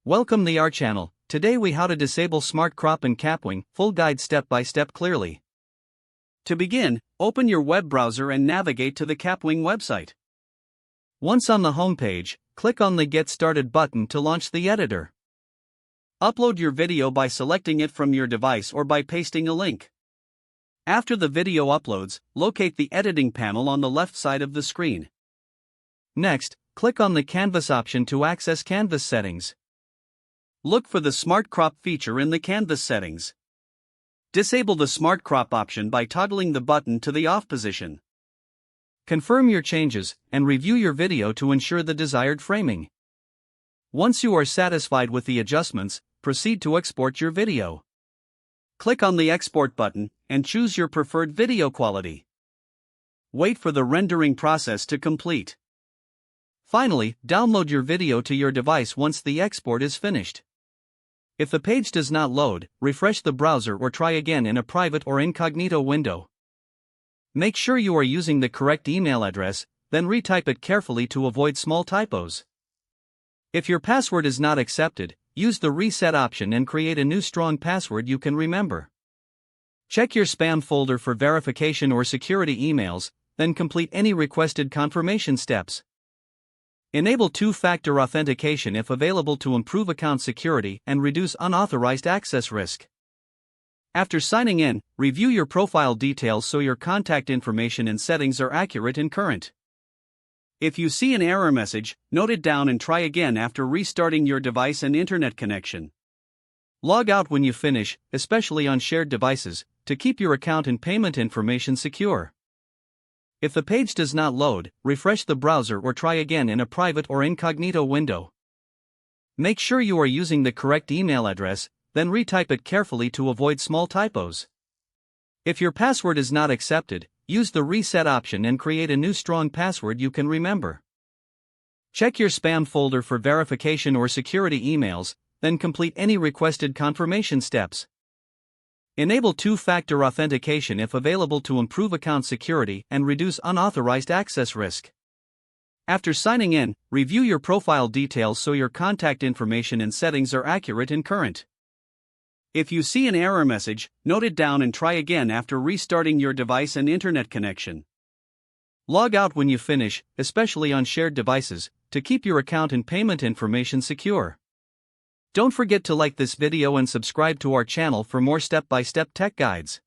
Welcome to our channel. Today we how to disable Smart Crop in Kapwing, full guide step by step clearly. To begin, open your web browser and navigate to the Kapwing website. Once on the home page, click on the Get Started button to launch the editor. Upload your video by selecting it from your device or by pasting a link. After the video uploads, locate the editing panel on the left side of the screen. Next, click on the Canvas option to access Canvas settings. Look for the Smart Crop feature in the Canvas settings. Disable the Smart Crop option by toggling the button to the off position. Confirm your changes and review your video to ensure the desired framing. Once you are satisfied with the adjustments, proceed to export your video. Click on the Export button and choose your preferred video quality. Wait for the rendering process to complete. Finally, download your video to your device once the export is finished. If the page does not load, refresh the browser or try again in a private or incognito window. Make sure you are using the correct email address, then retype it carefully to avoid small typos. If your password is not accepted, use the reset option and create a new strong password you can remember. Check your spam folder for verification or security emails, then complete any requested confirmation steps. Enable two-factor authentication if available to improve account security and reduce unauthorized access risk. After signing in, review your profile details so your contact information and settings are accurate and current. If you see an error message, note it down and try again after restarting your device and internet connection. Log out when you finish, especially on shared devices, to keep your account and payment information secure. If the page does not load, refresh the browser or try again in a private or incognito window. Make sure you are using the correct email address, then retype it carefully to avoid small typos. If your password is not accepted, use the reset option and create a new strong password you can remember. Check your spam folder for verification or security emails, then complete any requested confirmation steps. Enable two-factor authentication if available to improve account security and reduce unauthorized access risk. After signing in, review your profile details so your contact information and settings are accurate and current. If you see an error message, note it down and try again after restarting your device and internet connection. Log out when you finish, especially on shared devices, to keep your account and payment information secure. Don't forget to like this video and subscribe to our channel for more step-by-step tech guides.